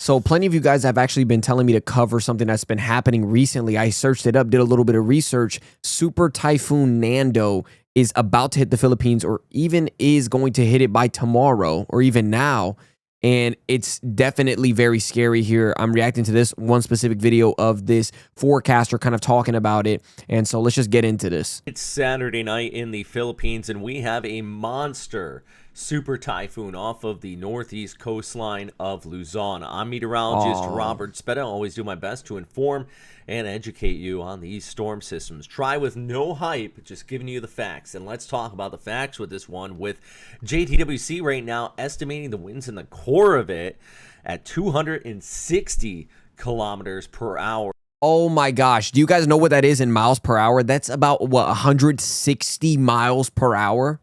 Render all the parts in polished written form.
So plenty of you guys have actually been telling me to cover something that's been happening recently. I searched it up, did a little bit of research. Super Typhoon Nando is about to hit the Philippines, or even is going to hit it by tomorrow or even now. And it's definitely very scary here. I'm reacting to this one specific video of this forecaster kind of talking about it. And so let's just get into this. It's Saturday night in the Philippines, and we have a monster super typhoon off of the northeast coastline of Luzon. I'm meteorologist Robert Speta. I always do my best to inform and educate you on these storm systems. Try with no hype, just giving you the facts. And let's talk about the facts with this one, with JTWC right now estimating the winds in the core of it at 260 kilometers per hour. Oh my gosh. Do you guys know what that is in miles per hour? That's about, what, 160 miles per hour?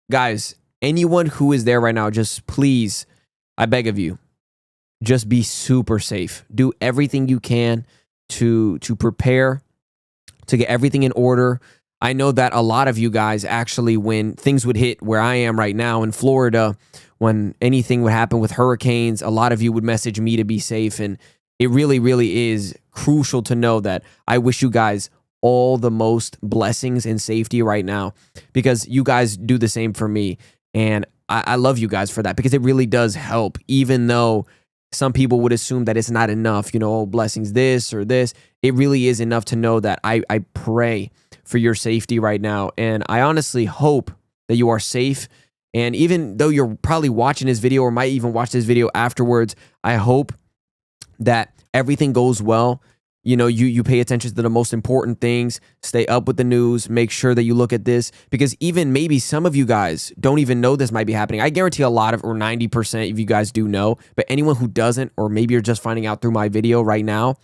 Guys, anyone who is there right now, just please, I beg of you, just be super safe. Do everything you can to prepare, to get everything in order. I know that a lot of you guys actually, when things would hit where I am right now in Florida, when anything would happen with hurricanes, a lot of you would message me to be safe. And it really, really is crucial to know that I wish you guys all the most blessings and safety right now, because you guys do the same for me. And I love you guys for that, because it really does help, even though some people would assume that it's not enough, you know, oh, blessings this or this. It really is enough to know that I pray for your safety right now. And I honestly hope that you are safe. And even though you're probably watching this video or might even watch this video afterwards, I hope that everything goes well. You know, you pay attention to the most important things, stay up with the news, make sure that you look at this, because even maybe some of you guys don't even know this might be happening. I guarantee a lot of, or 90% of you guys do know, but anyone who doesn't, or maybe you're just finding out through my video right now,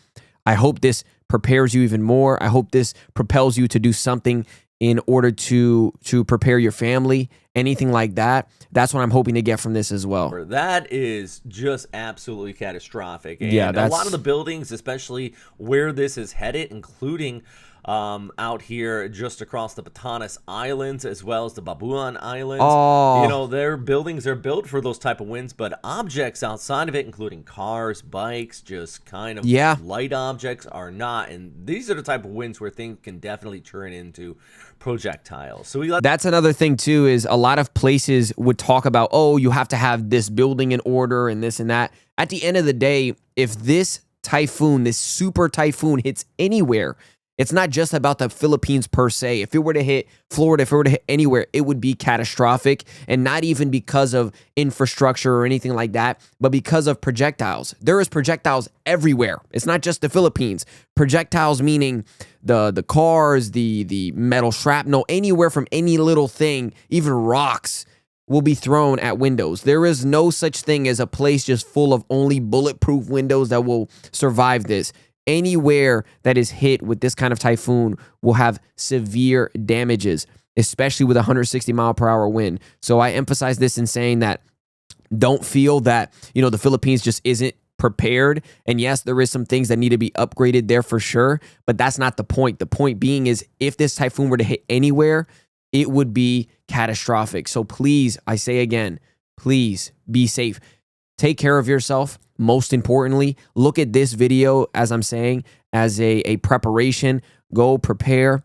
I hope this prepares you even more. I hope this propels you to do something in order to prepare your family, anything like that. That's what I'm hoping to get from this as well. That is just absolutely catastrophic. And yeah, a lot of the buildings, especially where this is headed, including out here just across the Batanes Islands, as well as the Babuan Islands. You know, their buildings are built for those type of winds, but objects outside of it, including cars, bikes, just kind of light objects, are not. And these are the type of winds where things can definitely turn into projectiles. So that's another thing too, is a lot of places would talk about, oh, you have to have this building in order and this and that. At the end of the day, if this typhoon, this super typhoon, hits anywhere, it's not just about the Philippines per se. If it were to hit Florida, if it were to hit anywhere, it would be catastrophic. And not even because of infrastructure or anything like that, but because of projectiles. There is projectiles everywhere. It's not just the Philippines. Projectiles meaning the cars, the metal shrapnel, anywhere from any little thing, even rocks, will be thrown at windows. There is no such thing as a place just full of only bulletproof windows that will survive this. Anywhere that is hit with this kind of typhoon will have severe damages, especially with a 160 mile per hour wind. So I emphasize this in saying that don't feel that, you know, the Philippines just isn't prepared. And yes, there is some things that need to be upgraded there for sure, but that's not the point. The point being is, if this typhoon were to hit anywhere, it would be catastrophic. So please, I say again, please be safe. Take care of yourself. Most importantly, look at this video, as I'm saying, as a preparation. Go prepare.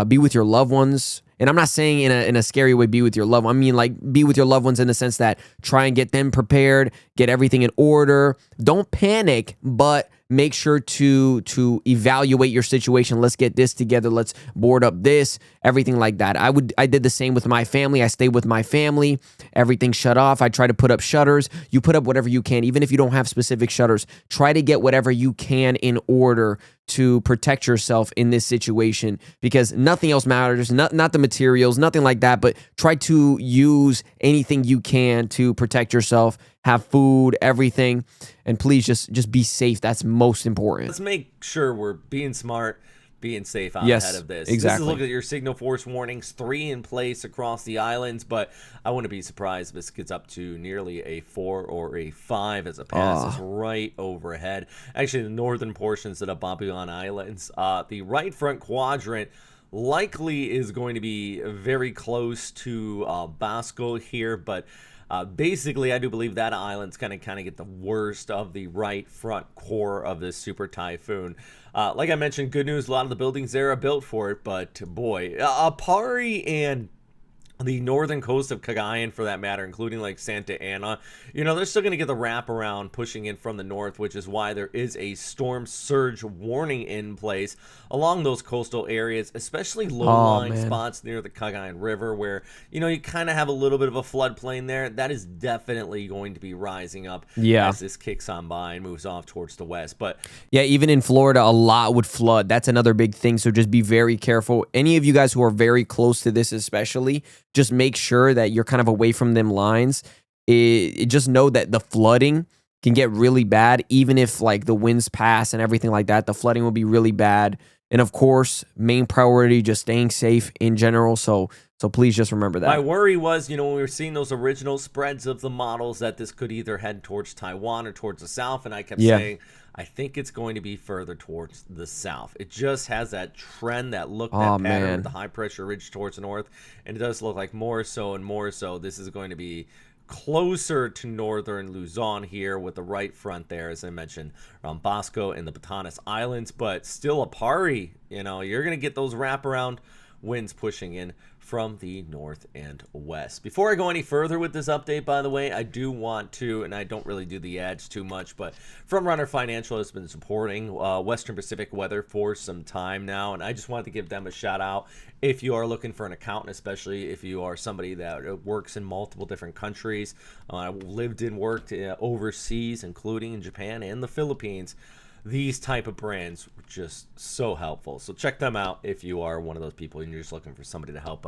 Be with your loved ones. And I'm not saying in a scary way, be with your loved ones. I mean, like, be with your loved ones in the sense that try and get them prepared, get everything in order. Don't panic, but make sure to evaluate your situation. Let's get this together. Let's board up this, everything like that. I did the same with my family. I stayed with my family. Everything shut off. I try to put up shutters. You put up whatever you can, even if you don't have specific shutters. Try to get whatever you can in order to protect yourself in this situation, because nothing else matters. Not the materials, nothing like that, but try to use anything you can to protect yourself. Have food, everything, and please just be safe. That's most important. Let's make sure we're being smart, being safe out ahead of this. Exactly. This is a look at your signal force warnings, 3 in place across the islands, but I wouldn't be surprised if this gets up to nearly a 4 or a 5 as it passes right overhead. Actually, the northern portions of the Babuan Islands, the right front quadrant likely is going to be very close to Basco here, but Basically, I do believe that island's going to kind of get the worst of the right front core of this super typhoon. Like I mentioned, good news, a lot of the buildings there are built for it, but boy, Apari and the northern coast of Cagayan, for that matter, including like Santa Ana, they're still going to get the wraparound pushing in from the north, which is why there is a storm surge warning in place along those coastal areas, especially low-lying spots near the Cagayan River where, you kind of have a little bit of a floodplain there. That is definitely going to be rising up as this kicks on by and moves off towards the west. But yeah, even in Florida, a lot would flood. That's another big thing, so just be very careful. Any of you guys who are very close to this especially, just make sure that you're kind of away from them lines. Just know that the flooding can get really bad, even if like the winds pass and everything like that. The flooding will be really bad. And of course, main priority, just staying safe in general. So please just remember that. My worry was, when we were seeing those original spreads of the models, that this could either head towards Taiwan or towards the south. And I kept saying, I think it's going to be further towards the south. It just has that trend, that look, that pattern with the high pressure ridge towards the north. And it does look like more so and more so this is going to be closer to northern Luzon here with the right front there, as I mentioned, around Bosco and the Batanes Islands. But still Apari, you're going to get those wraparound winds pushing in from the north and west. Before I go any further with this update, by the way, I do want to, and I don't really do the ads too much, but Frontrunner Financial has been supporting Western Pacific weather for some time now, and I just wanted to give them a shout out. If you are looking for an accountant, especially if you are somebody that works in multiple different countries, lived and worked overseas, including in Japan and the Philippines, these type of brands were just so helpful. So check them out if you are one of those people and you're just looking for somebody to help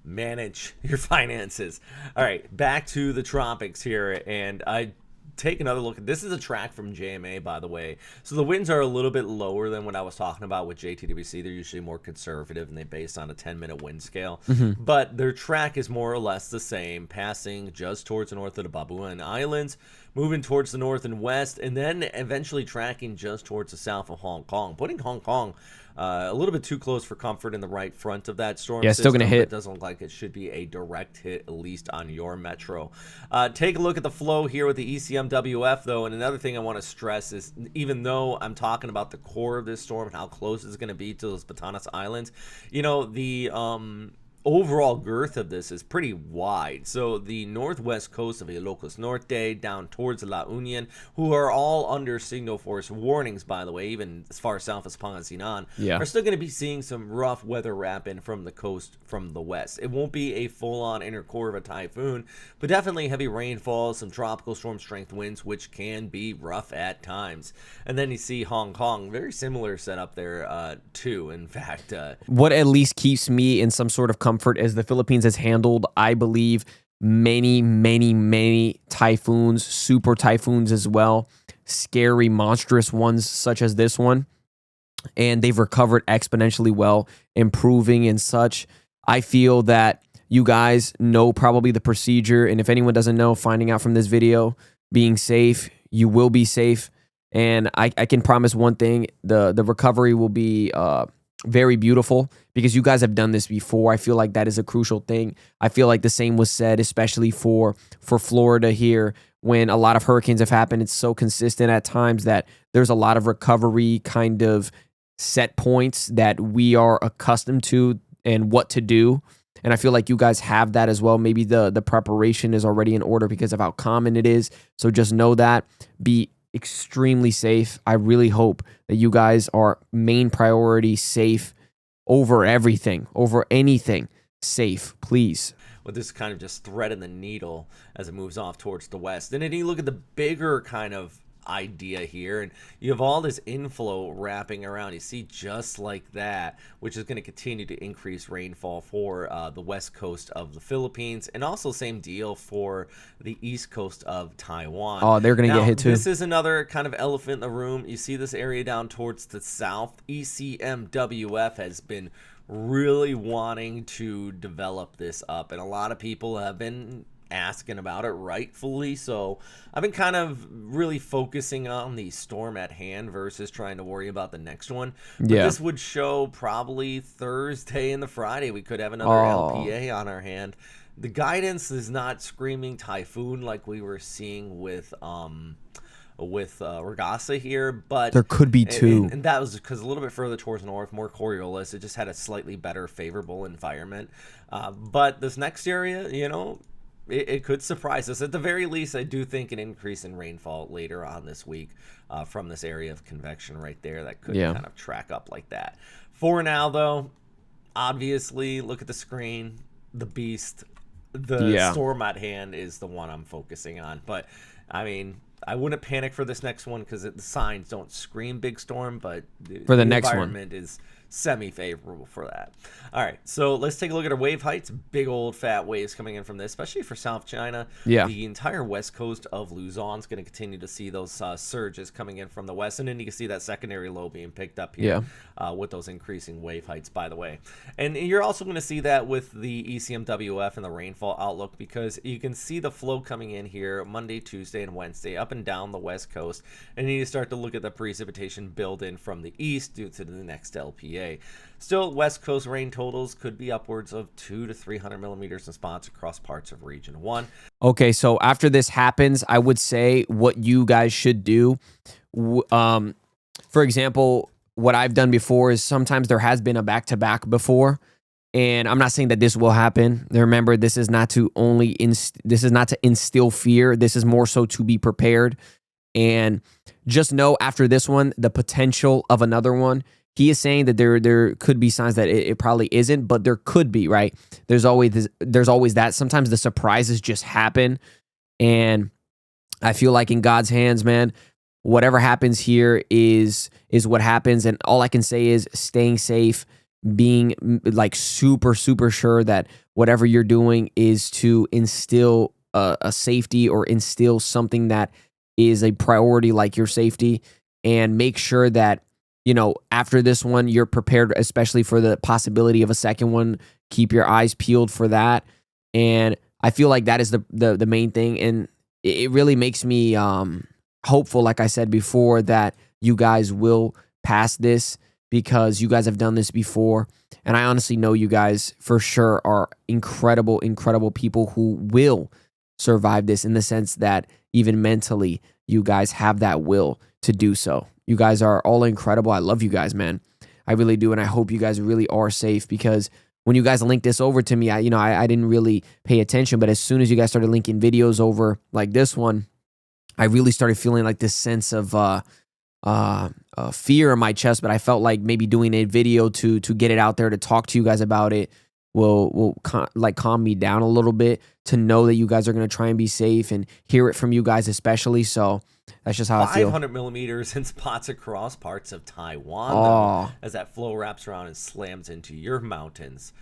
manage your finances. All right, back to the tropics here, and I take another look. This is a track from JMA, by the way. So the winds are a little bit lower than what I was talking about with JTWC. They're usually more conservative, and they're based on a 10-minute wind scale. But their track is more or less the same, passing just towards the north of the Babuan Islands, moving towards the north and west, and then eventually tracking just towards the south of Hong Kong, putting Hong Kong a little bit too close for comfort in the right front of that storm system. Still going to hit. It doesn't look like it should be a direct hit, at least on your metro. Take a look at the flow here with the ECMWF, though, and another thing I want to stress is, even though I'm talking about the core of this storm and how close it's going to be to those Batanes Islands, the overall girth of this is pretty wide. So the northwest coast of Ilocos Norte down towards La Union, who are all under signal force warnings, by the way, even as far south as Pangasinan, are still going to be seeing some rough weather wrap in from the coast from the west. It won't be a full-on inner core of a typhoon, but definitely heavy rainfall, some tropical storm strength winds, which can be rough at times. And then you see Hong Kong, very similar setup there too. In fact, what at least keeps me in some sort of comfort as the Philippines has handled, I believe, many typhoons, super typhoons as well, scary, monstrous ones such as this one, and they've recovered exponentially well, improving and such. I feel that you guys know probably the procedure, and if anyone doesn't know, finding out from this video, being safe, you will be safe, and I can promise one thing, the recovery will be very beautiful, because you guys have done this before. I feel like that is a crucial thing. I feel like the same was said, especially for Florida here, when a lot of hurricanes have happened. It's so consistent at times that there's a lot of recovery kind of set points that we are accustomed to and what to do. And I feel like you guys have that as well. Maybe the preparation is already in order because of how common it is. So just know that. Be extremely safe. I really hope that you guys are main priority safe over everything, over anything. Safe, please. With this kind of just threading the needle as it moves off towards the west. And then you look at the bigger kind of idea here, and you have all this inflow wrapping around. You see, just like that, which is going to continue to increase rainfall for the west coast of the Philippines, and also same deal for the east coast of Taiwan. Oh, they're going to get hit too. This is another kind of elephant in the room. You see this area down towards the south. ECMWF has been really wanting to develop this up, and a lot of people have been asking about it, rightfully so. I've been kind of really focusing on the storm at hand versus trying to worry about the next one. But this would show probably Thursday and the Friday we could have another LPA on our hand. The guidance is not screaming typhoon like we were seeing with Ragasa here, but There could be two. and that was because a little bit further towards north, more Coriolis, it just had a slightly better favorable environment. But this next area, you know, it could surprise us. At the very least, I do think an increase in rainfall later on this week from this area of convection right there that could kind of track up like that. For now, though, obviously, look at the screen. The beast, the storm at hand is the one I'm focusing on. But, I mean, I wouldn't panic for this next one because the signs don't scream big storm, but the next environment is semi-favorable for that. All right, so let's take a look at our wave heights. Big old fat waves coming in from this, especially for South China. The entire west coast of Luzon is going to continue to see those surges coming in from the west, and then you can see that secondary low being picked up here with those increasing wave heights, by the way. And you're also going to see that with the ECMWF and the rainfall outlook, because you can see the flow coming in here Monday, Tuesday, and Wednesday up and down the west coast, and you start to look at the precipitation build in from the east due to the next LPA. Still, west coast rain totals could be upwards of 200 to 300 millimeters in spots across parts of region 1. Okay, so after this happens, I would say what you guys should do. For example, what I've done before is sometimes there has been a back-to-back before, and I'm not saying that this will happen. Remember, this is not to instill fear. This is more so to be prepared. And just know after this one, the potential of another one. He is saying that there could be signs that it probably isn't, but there could be, right? There's always that. Sometimes the surprises just happen, and I feel like in God's hands, man, whatever happens here is what happens, and all I can say is staying safe, being like super, super sure that whatever you're doing is to instill a safety or instill something that is a priority like your safety, and make sure that, you know, after this one, you're prepared, especially for the possibility of a second one. Keep your eyes peeled for that. And I feel like that is the main thing. And it really makes me hopeful, like I said before, that you guys will pass this because you guys have done this before. And I honestly know you guys for sure are incredible, incredible people who will survive this, in the sense that even mentally, you guys have that will to do so. You guys are all incredible. I love you guys, man. I really do, and I hope you guys really are safe, because when you guys linked this over to me, I didn't really pay attention, but as soon as you guys started linking videos over like this one, I really started feeling like this sense of fear in my chest. But I felt like maybe doing a video to get it out there, to talk to you guys about it, will calm me down a little bit, to know that you guys are going to try and be safe and hear it from you guys especially. So that's just how I feel. 500 millimeters in spots across parts of Taiwan, though, as that flow wraps around and slams into your mountains.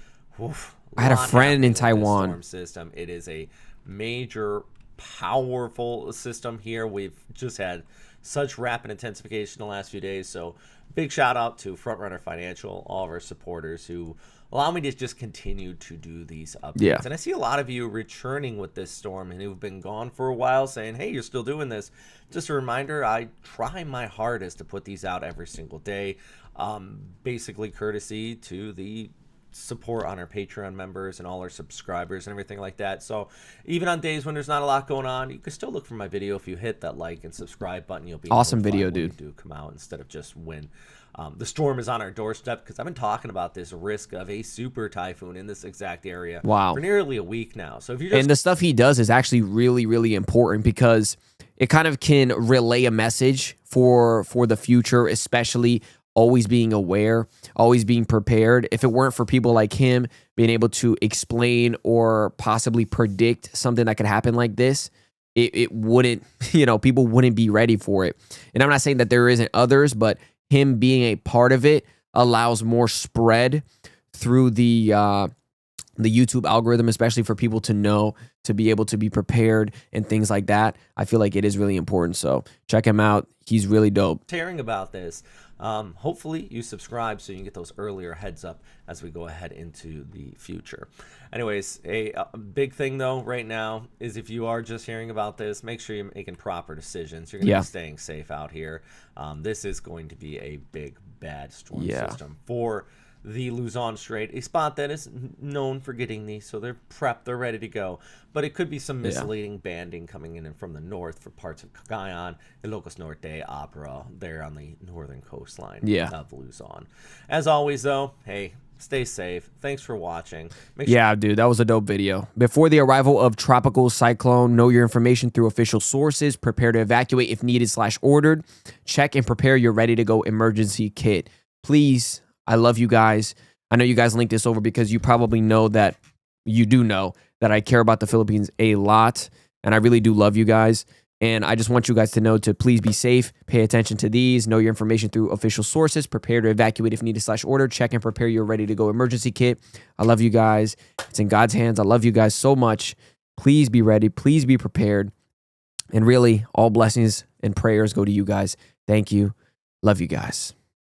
Oof, I had a friend in Taiwan. Storm system. It is a major, powerful system here. We've just had such rapid intensification the last few days. So big shout out to Frontrunner Financial, all of our supporters who allow me to just continue to do these updates. And I see a lot of you returning with this storm and who've been gone for a while saying, hey, you're still doing this. Just a reminder, I try my hardest to put these out every single day. Basically courtesy to the support on our Patreon members and all our subscribers and everything like that. So even on days when there's not a lot going on, you can still look for my video. If you hit that like and subscribe button, you'll be awesome video, dude. Do come out instead of just when the storm is on our doorstep, because I've been talking about this risk of a super typhoon in this exact area for nearly a week now. So if you're just... And the stuff he does is actually really, really important, because it kind of can relay a message for the future, especially always being aware, always being prepared. If it weren't for people like him being able to explain or possibly predict something that could happen like this, it wouldn't, people wouldn't be ready for it. And I'm not saying that there isn't others, but him being a part of it allows more spread through the YouTube algorithm, especially for people to know, to be able to be prepared and things like that. I feel like it is really important. So check him out. He's really dope. Hearing about this. Hopefully you subscribe so you can get those earlier heads up as we go ahead into the future. Anyways, a big thing though right now is if you are just hearing about this, make sure you're making proper decisions. You're going to be staying safe out here. This is going to be a big, bad storm system for the Luzon Strait, a spot that is known for getting these, so they're prepped, they're ready to go. But it could be some misleading banding coming in from the north for parts of Cagayan, Ilocos Norte, Abra, there on the northern coastline of Luzon. As always, though, hey, stay safe. Thanks for watching. Yeah, dude, that was a dope video. Before the arrival of tropical cyclone, know your information through official sources. Prepare to evacuate if needed / ordered. Check and prepare your ready-to-go emergency kit. Please, I love you guys. I know you guys linked this over because you probably know that you do know that I care about the Philippines a lot, and I really do love you guys. And I just want you guys to know to please be safe, pay attention to these, know your information through official sources, prepare to evacuate if needed / ordered, check and prepare your ready-to-go emergency kit. I love you guys. It's in God's hands. I love you guys so much. Please be ready. Please be prepared. And really, all blessings and prayers go to you guys. Thank you. Love you guys.